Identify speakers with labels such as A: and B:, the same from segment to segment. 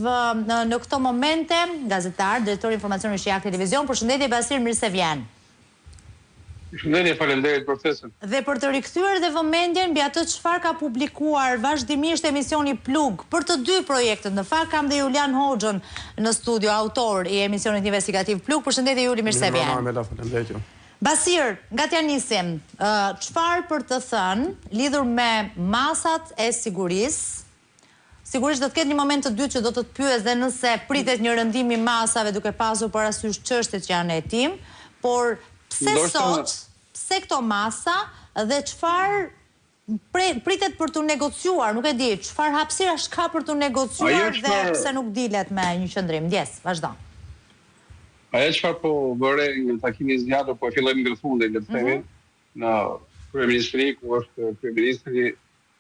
A: në këto momente, gazetar, drejtori informacioni Shijak Televizion. Përshëndetje Basir, mirë se vjen.
B: Përshëndetje, faleminderit për ftesën.
A: Dhe për të rikthyer dhe vëmendjen mbi atë çfarë ka publikuar vazhdimisht emisioni Plug për të dy projektet. Në fakt kam dhe Julian Hoxhën në studio, autor i emisionit investigativ Plug. Përshëndetje Juli, mirë se vjen. Basir, nga t'ja nisim, çfarë për të thënë lidhur me masat e sigurisë? Sigurisht do të ketë një moment të dytë që do të të pyes dhe nëse pritet një rëndim i masave duke pasur parasysh çështjet që janë në hetim, por pse sot, pse këto masa dhe çfarë pritet për të negociuar, nuk e di, çfarë hapësirash ka për të negociuar dhe pse nuk dilet me një qëndrim. Ndjes, vazhdo.
B: Ajo çfarë po bëre në takimin e zgjatur, po e fillojmë nga fundi, le të themi, në kryeministri, ku është kryeministri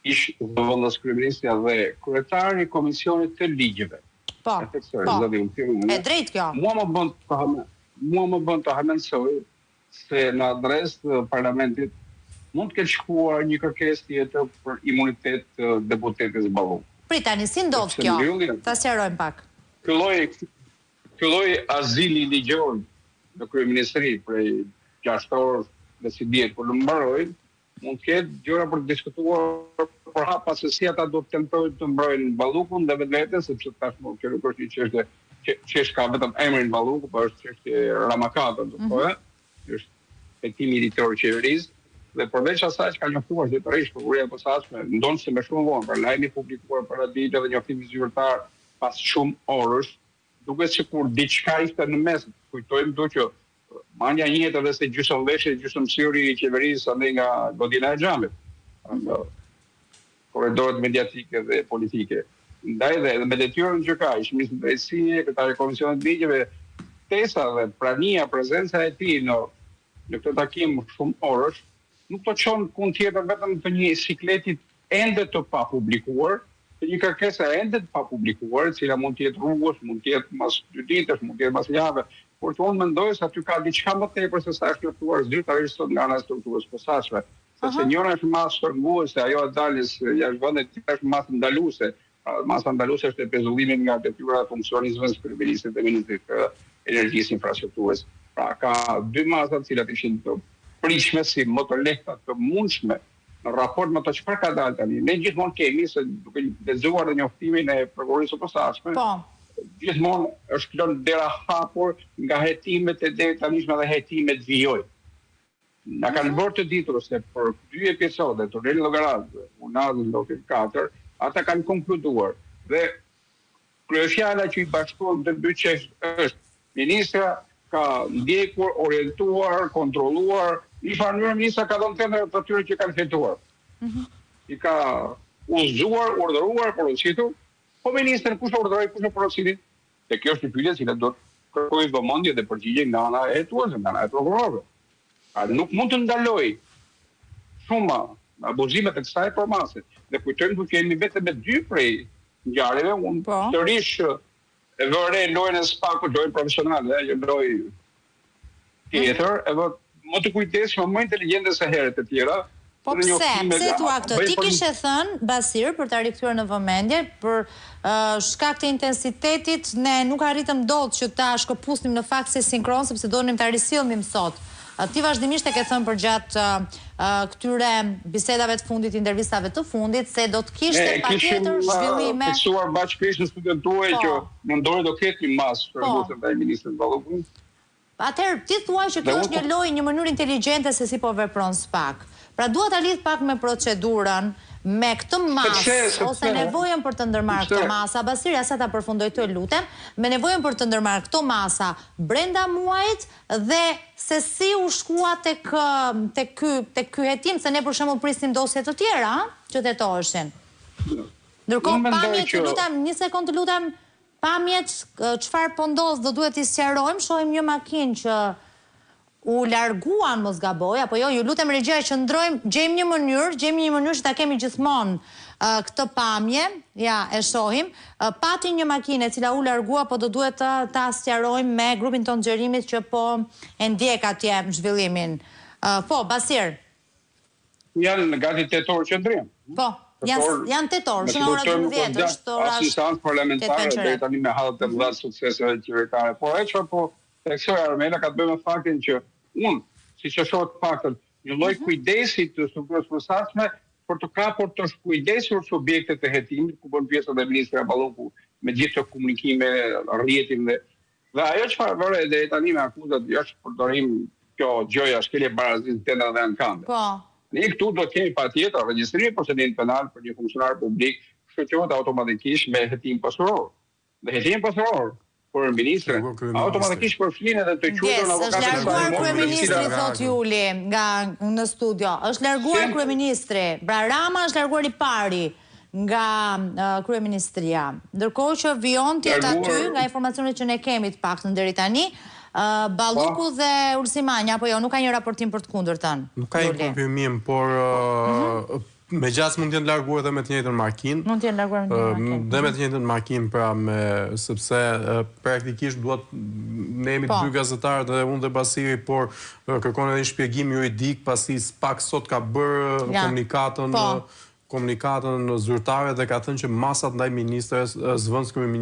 B: ish zëvendës kryeministja dhe kryetari i komisionit të ligjeve.
A: Po. E drejt kjo.
B: Mua më bën të hamendësoj se në adresë të parlamentit mund të ketë shkuar një kërkesë tjetër për imunitet të deputetit Balluku.
A: Pritani, si ndodh kjo? Ta sqarojmë pak.
B: Ky lloj azili ligjor në kryeministri prej 6 orë dhe si dihet kur mbarojnë, mund të ketë gjëra për të diskutuar për hapa se si ata do të tentojnë të mbrojnë Ballukun dhe vetveten, sepse tashmë kjo nuk është një çështje ka vetëm emrin Balluku, por është çështje Ramakata, është hetimi i drejtorit të qeverisë. Dhe përveç asaj që ka njoftuar zyrtarisht prokuroria e posaçme, ndonë se më shumë vonë, për lajmi publikuar para ditë dhe njoftimi zyrtar pas shumë orësh, duket sikur diçka ishte në mes. Kujtojmë që manja njëjtë edhe se gjysmë veshje, gjysmë syri i qeverisë andaj nga godina e xhamit. Në korridorët mediatike dhe politike. Ndaj dhe me detyrën që ka, ish ministri i drejtësisë, kryetari i komisionit ligjeve, tesa dhe prania, prezenca e tij në këtë takim shumë orësh, nuk të çon kund tjetër vetëm të një sikletit ende të pa publikuar, të një kërkese ende të pa publikuar, e cila mund të jetë rrugës, mund të jetë mas 2 ditësh, mund të jetë mas jave, por që unë mendoj se aty ka diçka më tepër se sa është njoftuar zyrtarisht sot nga ana e strukturës posaçme. Sepse njëra është masë shërbuese, ajo e dalës jashtë vendit, tjetër është masë ndaluese. Masa ndaluese është e pezullimit nga detyra e funksionizmit të kryeministit dhe ministrit të energjisë infrastrukturës. Pra ka dy masa të cilat ishin të pritshme si më të lehta të mundshme në raport me të çfarë ka dalë tani. Ne gjithmonë kemi se duke lexuar dhe njoftimin e prokurorisë së posaçme. Gjithmonë është lënë dera hapur nga hetimet e deri tanishme dhe hetimet vijoj. Na kanë bërë të ditur se për 2 episode, Torel Llogarat, Unazë Loket 4, ata kanë konkluduar dhe kryefjala që i bashkuan të dy çështje është ministra ka ndjekur, orientuar, kontrolluar, në farë mënyrë ministra ka dhënë tendër të atyre që kanë fituar. I ka udhëzuar, urdhëruar, porositur, po ministri kush urdhëroi, kush e porositi? Dhe kjo është një pyetje që do të kërkojë vëmendje dhe përgjigje nga ana e hetuese, nga ana e prokurorëve. Nuk mund të ndaloj shumë abuzimet e kësaj formase. Dhe kujtojmë që kemi vetëm me 2 prej ngjarjeve, unë sërish e vëre lojën e Spakut, lojën profesionale, një lojë tjetër, edhe më të kujdesshme, më inteligjente se herët e tjera.
A: Po pse? Pse thua këtë? Ti kishe thënë, Basir, për ta rikthyer në vëmendje, për shkak të intensitetit, ne nuk arritëm dot që ta shkëpusnim në fakt se sinkron, sepse donim ta risillnim sot. Ti vazhdimisht e ke thënë për gjatë këtyre bisedave të fundit, intervistave të fundit, se do të kishte patjetër zhvillime.
B: Ne fiksuar bashkërisht në studion tuaj që mendoj do ketë një masë shërbuse ndaj ministrit Ballukut.
A: Atëherë ti thua që kjo është një lojë, një mënyrë inteligjente se si po vepron SPAK. Pra dua ta lidh pak me procedurën, me këtë masë, ose nevojën për të ndërmarrë këto masa. Basiri, sa ta përfundoj të lutem, me nevojën për të ndërmarrë këto masa brenda muajit dhe se si u shkua tek ky hetim, se ne për shembull prisnim dosje të tjera, që tetoheshin. Ndërkohë pamjet, të lutem, një sekond të lutem, pamjet çfarë po ndodh do duhet t'i sqarojmë, shohim një makinë që u larguan, mos gaboj, apo jo, ju lutem regjia që ndrojmë, gjejmë një mënyrë që ta kemi gjithmonë këtë pamje, ja, e shohim, pati një makinë e cila u largua, po do duhet ta sqarojmë me grupin tonë xherimit që po e ndjek atje zhvillimin. Po, Basir.
B: Janë gati 8 orë qëndrim.
A: Po. Janë 8 orë, shumë ora 12, është ora...
B: Asistancë parlamentare, dhe tani me halët të mëdha sukseseve qeveritare. Por e që po, teksoj Armela ka të bëjmë faktin që unë, si që shohët faktën, një lloj kujdesi të strukturës posaçme për të kapur të kujdesur subjektet e hetimit, ku bën pjesë edhe ministra Balloku me gjithë të komunikime, rrjetin dhe ajo çfarë vëre deri tani me akuzat është përdorim kjo gjoja shkelje barazisë tenda dhe ankande.
A: Po.
B: Ne këtu do të kemi patjetër regjistrimi i procedentit penal për një funksionar publik, shoqërohet automatikisht me hetim pasuror. Dhe hetim pasuror për ministrin, automatikisht përfshin edhe të quajtur avokatë.
A: Është larguar kryeministri, thot Juli, në studio. Është larguar kryeministri. Pra Rama është larguar i pari nga kryeministria. Ndërkohë që vijon tjetë aty, nga informacionet që ne kemi të paktën deri tani, Balluku dhe Ulsimania, apo jo, nuk ka një raportim për të kundërtën.
C: Nuk ka një konfirmim, por me gjas mund të jenë larguar dhe me të njëjtën makinë.
A: Mund të jenë larguar me të njëjtën makinë.
C: Dhe me të njëjtën makinë, pra sepse praktikisht duhet ne jemi dy gazetarë dhe unë dhe Basiri, por kërkon edhe një shpjegim juridik, pasi pak sot ka bërë komunikatën zyrtare dhe ka thënë që masat ndaj ministres zvendës kryeministrit